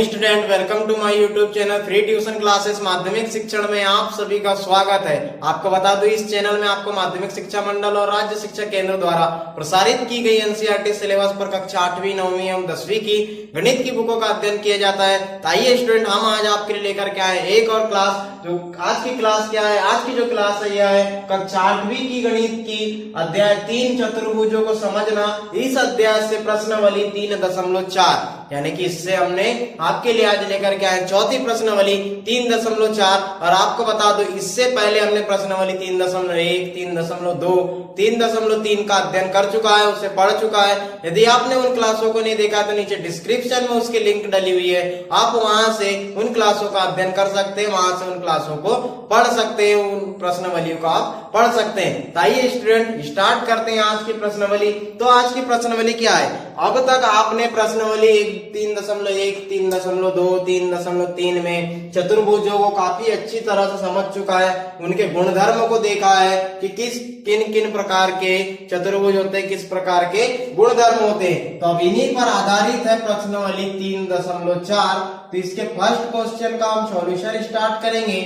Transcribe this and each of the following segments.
Student welcome to my YouTube channel free tuition classes माध्यमिक शिक्षण में आप सभी का स्वागत है। आपको बता दूं इस चैनल में आपको माध्यमिक शिक्षा मंडल और राज्य शिक्षा केंद्र द्वारा प्रसारित की गई एनसीईआरटी सिलेबस पर कक्षा 8वीं 9वीं एवं 10वीं की गणित की बुकों का अध्ययन किया जाता है। तो आइए स्टूडेंट हम आज आपके लिए लेकर के आए एक और क्लास। जो आज की क्लास क्या है, आज की जो क्लास है यह है कक्षा 8वीं की गणित की अध्याय 3 चतुर्भुजों को समझना। इस अध्याय से प्रश्नावली 3.4 यानी कि इससे हमने आपके लिए आज लेकर के आए चौथी प्रश्नावली 3.4। और आपको बता दो इससे पहले हमने प्रश्नावली 3.1, 3.2, 3.3 का अध्ययन कर चुका है, उसे पढ़ चुका है। यदि आपने उन क्लासों को नहीं देखा तो नीचे डिस्क्रिप्शन में उसकी लिंक डली हुई है, आप वहां से उन क्लासों का अध्ययन कर सकते हैं, वहां से उन क्लासों को पढ़ सकते हैं, उन प्रश्नावलियों को आप पढ़ सकते हैं। तो आइए स्टूडेंट स्टार्ट करते हैं आज की प्रश्नावली। तो आज की प्रश्नावली क्या है, अब तक आपने प्रश्नावली 3.1, 3.2, 3.3 में चतुर्भुजों को काफी अच्छी तरह से समझ चुका है, उनके गुणधर्म को देखा है कि किन किन प्रकार के चतुर्भुज होते हैं, किस प्रकार के गुणधर्म होते हैं। तो अब इन्हीं पर आधारित है प्रश्नावली 3.4। तो इसके फर्स्ट क्वेश्चन का हम सॉल्यूशन स्टार्ट करेंगे।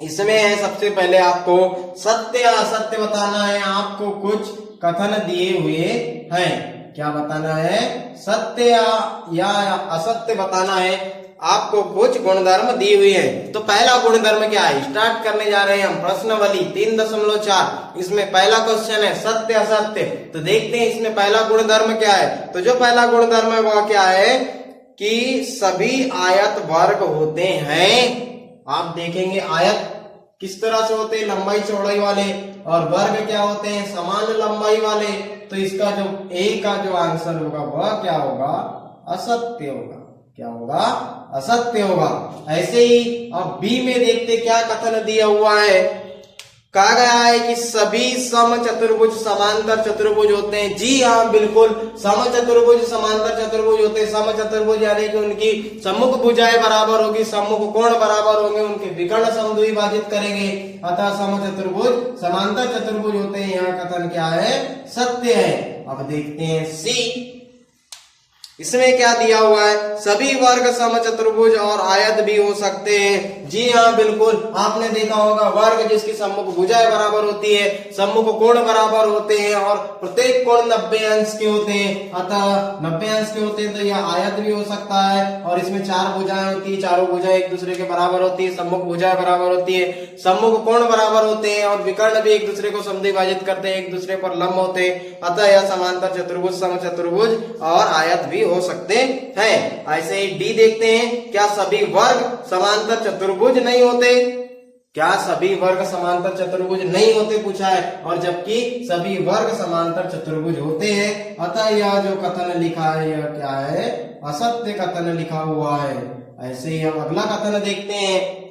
इसमें है सबसे पहले आपको सत्य असत्य बताना है। आपको कुछ कथन दिए हुए हैं, क्या बताना है, सत्य या असत्य बताना है। आपको कुछ गुणधर्म दिए हुए हैं। तो पहला गुणधर्म क्या है, स्टार्ट करने जा रहे हैं हम प्रश्नावली 3.4। इसमें पहला क्वेश्चन है सत्य असत्य। तो देखते हैं इसमें पहला गुणधर्म क्या है। तो जो पहला गुणधर्म है वह क्या है कि सभी आयत वर्ग होते हैं। आप देखेंगे आयत किस तरह से होते हैं, लंबाई चौड़ाई वाले, और वर्ग क्या होते हैं, समान लंबाई वाले। तो इसका जो ए का जो आंसर होगा वह क्या होगा, असत्य होगा। क्या होगा, असत्य होगा। ऐसे ही अब बी में देखते क्या कथन दिया हुआ है। कहा गया है कि सभी सम चतुर्भुज समांतर चतुर्भुज होते हैं। जी हाँ, बिल्कुल, सम चतुर्भुज समांतर चतुर्भुज होते हैं। सम चतुर्भुज यानी कि उनकी सम्मुख भुजाएं बराबर होगी, सम्मुख कोण बराबर होंगे, उनके विकर्ण समद्विभाजित करेंगे, अतः सम चतुर्भुज समांतर चतुर्भुज होते हैं। यहाँ कथन क्या है, सत्य है। अब देखते हैं सी, इसमें क्या दिया हुआ है, सभी वर्ग सम चतुर्भुज और आयत भी हो सकते हैं। जी हाँ, बिल्कुल, आपने देखा होगा वर्ग जिसकी सम्मुख भुजाएं बराबर होती है, सम्मुख कोण बराबर होते हैं और प्रत्येक कोण 90 अंश के होते हैं, अतः 90 अंश के होते हैं। तो यह आयत भी हो सकता है। और इसमें 4 भुजाएं होती है, चारों भुजाएं एक दूसरे के बराबर होती है, सम्मुख भुजाएं बराबर होती है, सम्मुख कोण बराबर होते हैं और विकर्ण भी एक दूसरे को समद्विभाजित करते हैं, एक दूसरे पर लंब होते हैं। अतः यह समांतर चतुर्भुज, सम चतुर्भुज और आयत भी हो सकते हैं। ऐसे ही डी देखते हैं, क्या सभी वर्ग समांतर चतुर्भुज नहीं होते। क्या सभी वर्ग समांतर चतुर्भुज नहीं होते पूछा है, और जबकि सभी वर्ग समांतर चतुर्भुज होते हैं। अतः यह जो कथन लिखा है यह क्या है, असत्य कथन लिखा हुआ है। ऐसे ही हम अगला कथन देखते हैं,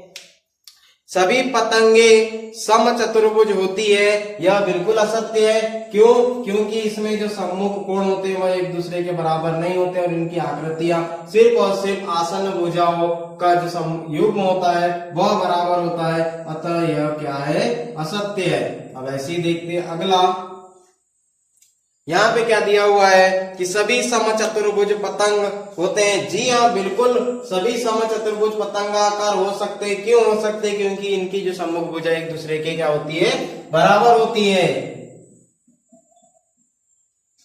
सभी पतंगे सम चतुर्भुज होती है। यह बिल्कुल असत्य है। क्यों, क्योंकि इसमें जो सम्मुख कोण होते हैं वह एक दूसरे के बराबर नहीं होते और इनकी आकृतियां सिर्फ और सिर्फ आसन भुजाओं का जो युग्म होता है वह बराबर होता है। अतः यह क्या है, असत्य है। अब ऐसे ही देखते हैं अगला, यहाँ पे क्या दिया हुआ है कि सभी सम चतुर्भुज पतंग होते हैं। जी हाँ, बिल्कुल, सभी सम चतुर्भुज पतंगाकार हो सकते हैं। क्यों हो सकते हैं, क्योंकि इनकी जो सम्मुख भुजा एक दूसरे के क्या होती है, बराबर होती है।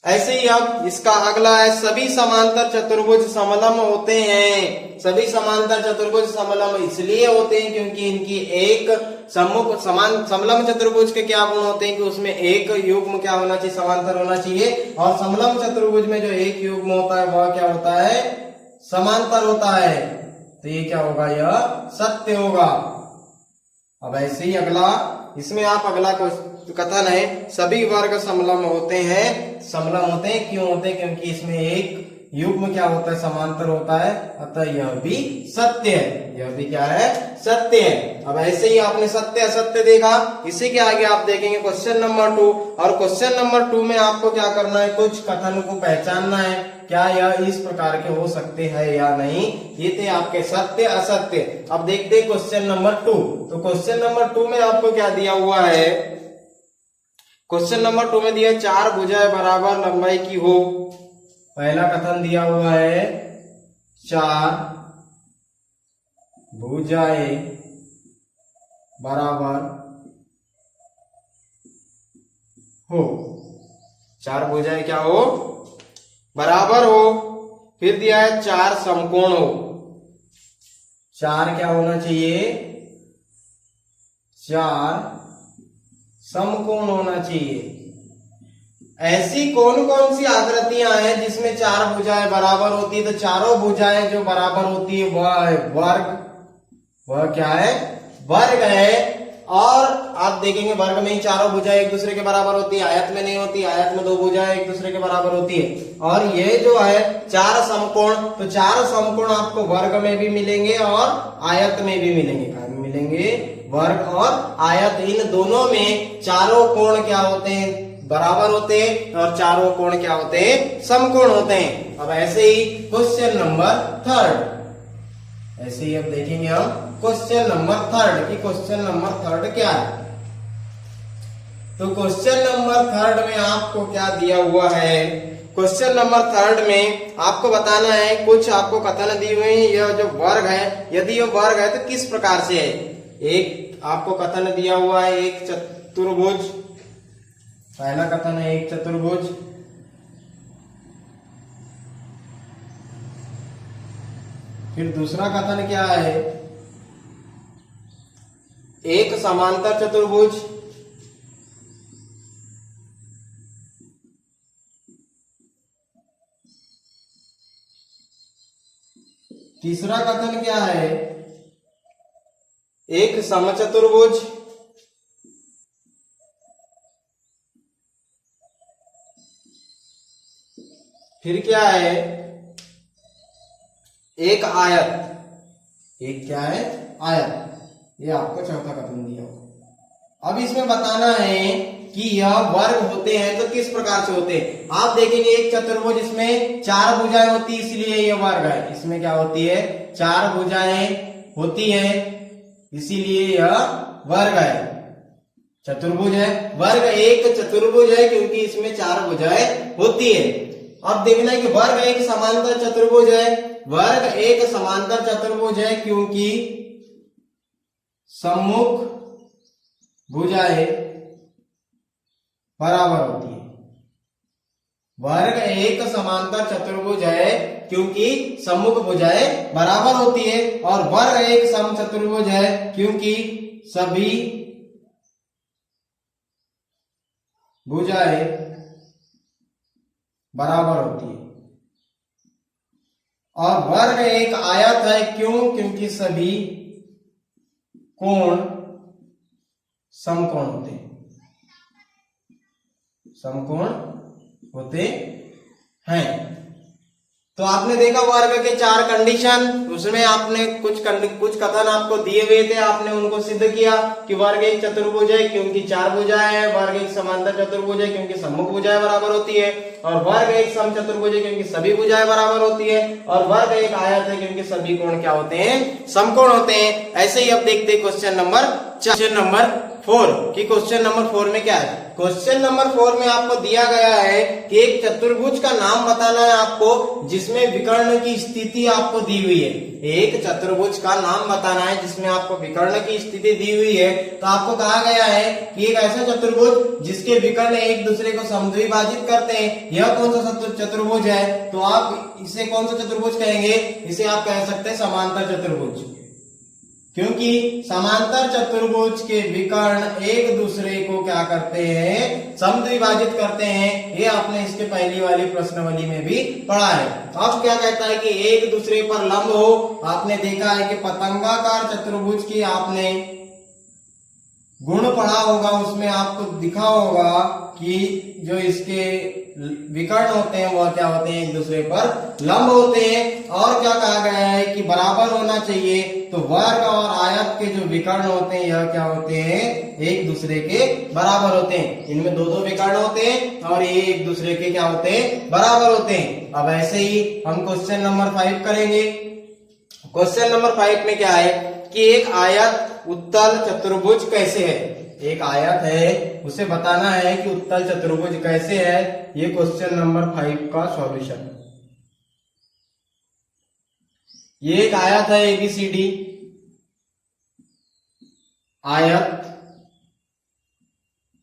ऐसे ही अब इसका अगला है, सभी समांतर चतुर्भुज समलम होते हैं। सभी समांतर चतुर्भुज समलम इसलिए होते हैं क्योंकि इनकी एक सम्मुख समान समलम चतुर्भुज के क्या गुण होते हैं कि उसमें एक युग्म क्या होना चाहिए, समांतर होना चाहिए। और समलम चतुर्भुज में जो एक युग्म होता है वह क्या होता है, समांतर होता है। तो ये क्या होगा, यह सत्य होगा। अब ऐसे ही अगला, इसमें आप अगला कथन है, सभी वर्ग समलम होते हैं। समलम होते हैं क्यों होते हैं, क्योंकि इसमें एक युग्म क्या होता है, समांतर होता है। अतः यह भी सत्य है। यह भी क्या है, सत्य है। अब ऐसे ही आपने सत्य असत्य देखा। इसी के आगे आप देखेंगे क्वेश्चन नंबर 2। और क्वेश्चन नंबर 2 में आपको क्या करना है, कुछ कथन को पहचानना है, क्या यह इस प्रकार के हो सकते हैं या नहीं। ये थे आपके सत्य असत्य। अब देखते हैं क्वेश्चन नंबर 2। तो क्वेश्चन नंबर 2 में आपको क्या दिया हुआ है, क्वेश्चन नंबर 2 में दिया 4 भुजाएं बराबर लंबाई की हो। पहला कथन दिया हुआ है चार भुजाएं बराबर हो, चार भुजाएं क्या हो, बराबर हो। फिर दिया है चार समकोण हो, चार क्या होना चाहिए, चार समकोण होना चाहिए। ऐसी कौन कौन सी आकृतियां हैं जिसमें चार भुजाएं बराबर होती है, तो चारों भुजाएं जो बराबर होती है वह है वर्ग, वह क्या है, वर्ग है। और आप देखेंगे वर्ग में ही चारों भुजाएं एक दूसरे के बराबर होती है, आयत में नहीं होती, आयत में दो भुजाएं एक दूसरे के बराबर होती है। और ये जो है चार समकोण, तो चार समकोण आपको वर्ग में भी मिलेंगे और आयत में भी मिलेंगे, कहां में मिलेंगे, वर्ग और आयत, इन दोनों में चारों कोण क्या होते हैं, बराबर होते हैं, और चारों कोण क्या होते हैं, समकोण होते हैं। अब ऐसे ही क्वेश्चन नंबर थर्ड, ऐसे ही अब देखेंगे हम क्वेश्चन नंबर थर्ड की क्वेश्चन नंबर थर्ड क्या है। तो क्वेश्चन नंबर थर्ड में आपको क्या दिया हुआ है, क्वेश्चन नंबर थर्ड में आपको बताना है, कुछ आपको कथन दी हुई है, यह जो वर्ग है, यदि यह वर्ग है तो किस प्रकार से है। एक आपको कथन दिया हुआ है, एक चतुर्भुज, पहला कथन है एक चतुर्भुज, फिर दूसरा कथन क्या है, एक समांतर चतुर्भुज, तीसरा कथन क्या है, एक समचतुर्भुज, फिर क्या है, एक आयत, एक क्या है, आयत। ये आपको चौथा कथन दिया होगा। अब इसमें बताना है कि यह वर्ग होते हैं तो किस प्रकार से होते हैं। आप देखेंगे एक चतुर्भुज, इसमें चार भुजाएं होती है, इसलिए यह वर्ग है। इसमें क्या होती है, चार भुजाएं होती है, इसीलिए यह वर्ग है, चतुर्भुज है। वर्ग एक चतुर्भुज है क्योंकि इसमें चार भुजाएं होती है। अब देखना है कि वर्ग एक समांतर चतुर्भुज है, वर्ग एक समांतर चतुर्भुज है क्योंकि सम्मुख भुजाएं बराबर होती है। वर्ग एक समांतर चतुर्भुज है क्योंकि सम्मुख भुजाएं बराबर होती है, और वर्ग एक समचतुर्भुज है क्योंकि सभी भुजाएं बराबर होती है। और वर्ग एक आयत है, क्यों, क्योंकि सभी कोण समकोण होते हैं, समकोण होते हैं। तो आपने देखा वर्ग के चार कंडीशन, उसमें आपने कुछ कथन आपको दिए हुए थे, आपने उनको सिद्ध किया कि वर्ग एक चतुर्भुज है क्योंकि चार भुजाएं है, वर्ग एक समांतर चतुर्भुज है क्योंकि सम्मुख भुजाएं बराबर होती है, और वर्ग एक समचतुर्भुज है क्योंकि सभी भुजाएं बराबर होती है, और वर्ग एक आयत है क्योंकि सभी कोण क्या होते हैं, समकोण होते हैं। ऐसे ही अब देखते हैं क्वेश्चन नंबर 4 की क्वेश्चन नंबर 4 में क्या है। क्वेश्चन नंबर 4 में आपको दिया गया है कि एक चतुर्भुज का नाम बताना है आपको जिसमें विकर्ण की स्थिति आपको दी हुई है। एक चतुर्भुज का नाम बताना है जिसमें आपको विकर्ण की स्थिति दी हुई है। तो आपको कहा गया है कि एक ऐसा चतुर्भुज जिसके विकर्ण एक दूसरे को समद्विभाजित करते हैं, यह कौन सा चतुर्भुज है। तो आप इसे कौन सा चतुर्भुज कहेंगे, इसे आप कह सकते हैं समांतर चतुर्भुज, क्योंकि समांतर चतुर्भुज के विकर्ण एक दूसरे को क्या करते हैं, समद्विभाजित करते हैं। ये आपने इसके पहली वाली प्रश्नावली में भी पढ़ा है। अब क्या कहता है कि एक दूसरे पर लंब हो। आपने देखा है कि पतंगाकार चतुर्भुज की आपने गुण पढ़ा होगा, उसमें आपको दिखा होगा कि जो इसके विकर्ण होते हैं वह क्या होते हैं, एक दूसरे पर लंब होते हैं। और क्या कहा गया है कि बराबर होना चाहिए। तो वर्ग और आयत के जो विकर्ण होते हैं यह क्या होते हैं, एक दूसरे के बराबर होते हैं। इनमें दो दो विकर्ण होते हैं और ये एक दूसरे के क्या होते हैं, बराबर होते हैं। अब ऐसे ही हम क्वेश्चन नंबर 5 करेंगे। क्वेश्चन नंबर 5 में क्या है कि एक आयत उत्तल चतुर्भुज कैसे है। एक आयत है, उसे बताना है कि उत्तल चतुर्भुज कैसे है। ये क्वेश्चन नंबर 5 का सॉल्यूशन। ये एक आयत है एबीसीडी, आयत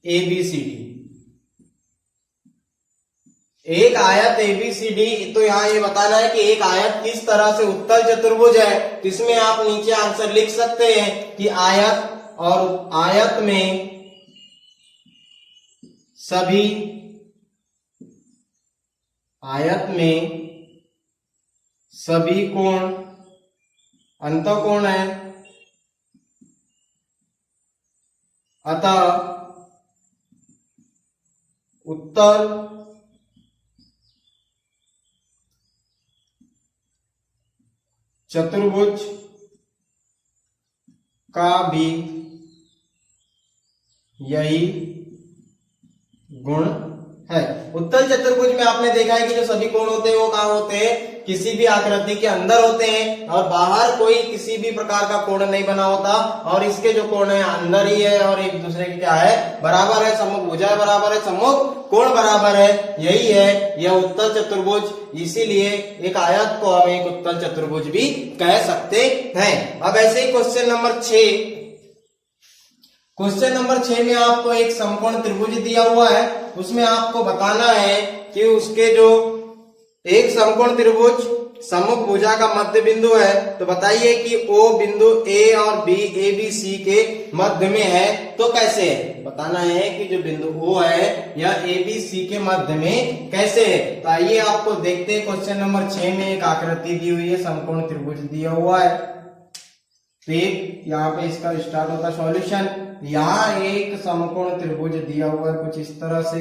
एबीसीडी, एक आयत एबीसीडी। तो यहां ये बताना है कि एक आयत किस तरह से उत्तल चतुर्भुज है। तो इसमें आप नीचे आंसर लिख सकते हैं कि आयत, और आयत में सभी, आयत में सभी कोण अंतःकोण है, अतः उत्तल चतुर्भुज का भी यही गुण है। उत्तल चतुर्भुज में आपने देखा है कि जो सभी कोण होते हैं वो कहाँ होते हैं, किसी भी आकृति के अंदर होते हैं, और बाहर कोई किसी भी प्रकार का कोण नहीं बना होता, और इसके जो कोण है अंदर ही है और एक दूसरे के क्या है, बराबर है, सम्मुख भुजा बराबर है, सम्मुख कोण बराबर है, यही है यह उत्तल चतुर्भुज। इसीलिए एक आयत को हम एक उत्तल चतुर्भुज भी कह सकते हैं। अब ऐसे ही क्वेश्चन नंबर 6, क्वेश्चन नंबर 6 में आपको एक समकोण त्रिभुज दिया हुआ है, उसमें आपको बताना है कि उसके जो एक समकोण त्रिभुज सम्मुख भुजा का मध्य बिंदु है। तो बताइए कि ओ बिंदु ए और बी, ए बी सी के मध्य में है, तो कैसे है, बताना है कि जो बिंदु ओ है यह ए बी सी के मध्य में कैसे है। तो आइए आपको देखते हैं, क्वेश्चन नंबर 6 में एक आकृति दी हुई है, समकोण त्रिभुज दिया हुआ है। तो यहाँ पे इसका स्टार्ट होता है सॉल्यूशन। यहाँ एक समकोण त्रिभुज दिया हुआ है कुछ इस तरह से,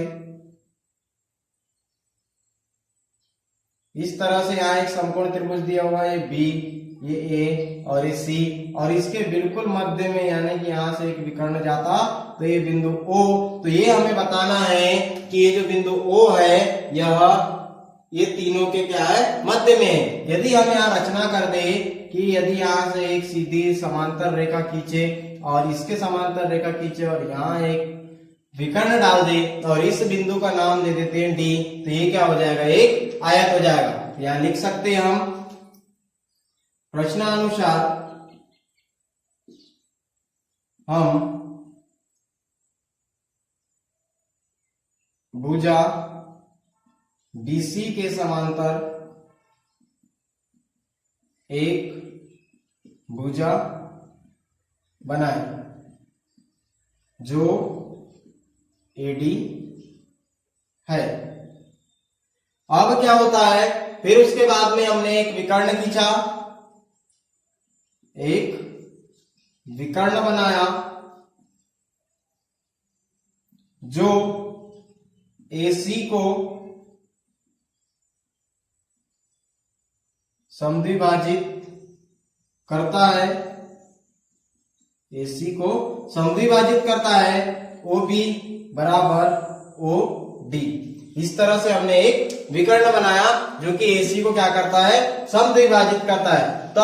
इस तरह से यहाँ एक समकोण त्रिभुज दिया हुआ है, बी, ये ए और ये सी, और इसके बिल्कुल मध्य में यानी कि यहाँ से एक विकर्ण जाता, तो ये बिंदु ओ। तो ये हमें बताना है कि ये जो बिंदु ओ है यह ये तीनों के क्या है, मध्य में है। यदि हम यहाँ रचना कर दे कि यदि यहाँ से एक सीधी समांतर रेखा खींचे और इसके समांतर रेखा खींचे और यहाँ एक विकर्ण डाल दे और इस बिंदु का नाम दे देते हैं डी, तो ये क्या हो जाएगा, एक आयत हो जाएगा। यहाँ लिख सकते हैं हम, प्रश्नानुसार हम भुजा BC के समांतर एक भुजा बनाए जो AD है। अब क्या होता है, फिर उसके बाद में हमने एक विकर्ण खींचा, एक विकर्ण बनाया जो AC को समद्विभाजित करता है, AC को समद्विभाजित करता है, OB बराबर OD। इस तरह से हमने एक विकर्ण बनाया जो कि AC को क्या करता है, समद्विभाजित करता है।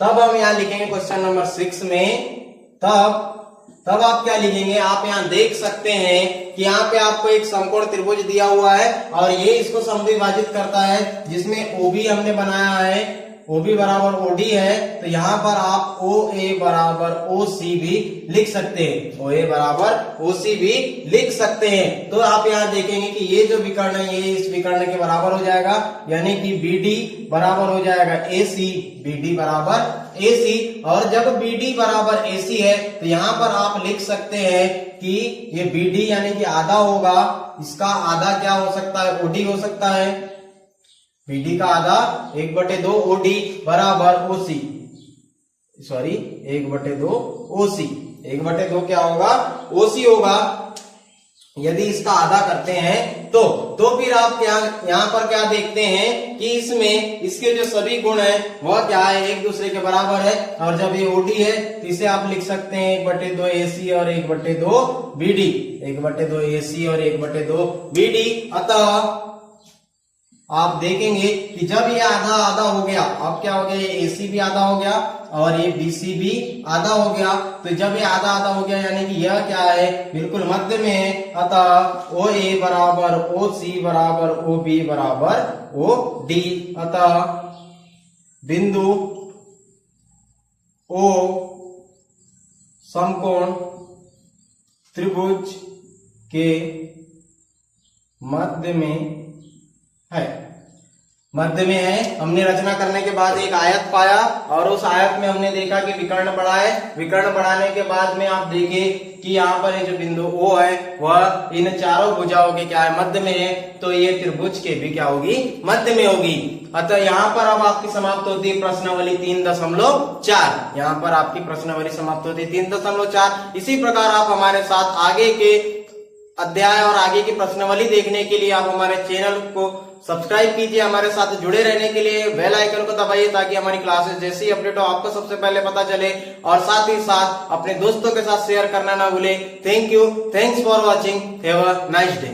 तब हम यहां लिखेंगे क्वेश्चन नंबर 6 में, तब आप क्या लिखेंगे, आप यहां देख सकते हैं कि यहाँ पे आपको एक समकोण त्रिभुज दिया हुआ है और ये इसको समद्विभाजित करता है, जिसमें OB हमने बनाया है, OB बराबर OD है। तो यहाँ पर आप OA बराबर OC भी लिख सकते हैं, OA बराबर OC भी लिख सकते हैं। तो आप यहाँ देखेंगे कि ये जो विकर्ण है ये इस विकर्ण के बराबर हो जाएगा, यानी कि BD बराबर हो जाएगा AC, BD बराबर AC। और जब BD बराबर AC है तो यहाँ पर आप लिख सकते हैं कि ये BD यानी कि आधा होगा, इसका आधा क्या हो सकता है, OD हो सकता है। BD का आधा 1/2 OD बराबर OC, सॉरी 1/2 OC, 1/2 क्या होगा, OC होगा। यदि इसका आधा करते हैं तो फिर आप क्या यहाँ पर क्या देखते हैं कि इसमें इसके जो सभी गुण है वह क्या है, एक दूसरे के बराबर है। और जब ये OD है तो इसे आप लिख सकते हैं 1/2 AC और 1/2 BD, 1/2 AC और 1/2 BD। अतः आप देखेंगे कि जब ये आधा आधा हो गया, अब क्या हो गया, ये AC भी आधा हो गया और ये BC भी आधा हो गया। तो जब ये आधा आधा हो गया यानी कि यह क्या है, बिल्कुल मध्य में है। अतः OA बराबर OC बराबर OB बराबर OD। अतः बिंदु ओ समकोण त्रिभुज के मध्य में है। मध्य में है। हमने रचना करने के बाद एक आयत पाया और उस आयत में हमने देखा कि विकर्ण बढ़ाए। विकर्ण बढ़ाने के बाद में आप देखिए कि यहाँ पर ये जो बिंदु O है वह इन चारों भुजाओं के क्या है, मध्य में है। तो ये त्रिभुज के भी क्या होगी, मध्य में होगी। अतः यहाँ पर अब आपकी समाप्त होती है प्रश्नावली 3.4। यहाँ पर आपकी प्रश्नावली समाप्त होती है 3.4। इसी प्रकार आप हमारे साथ आगे के अध्याय और आगे की प्रश्नावली देखने के लिए आप हमारे चैनल को सब्सक्राइब कीजिए। हमारे साथ जुड़े रहने के लिए बेल आइकन को दबाइए ताकि हमारी क्लासेस जैसी अपडेट हो आपको सबसे पहले पता चले, और साथ ही साथ अपने दोस्तों के साथ शेयर करना ना भूले। Thank you, thanks for watching, have a nice day.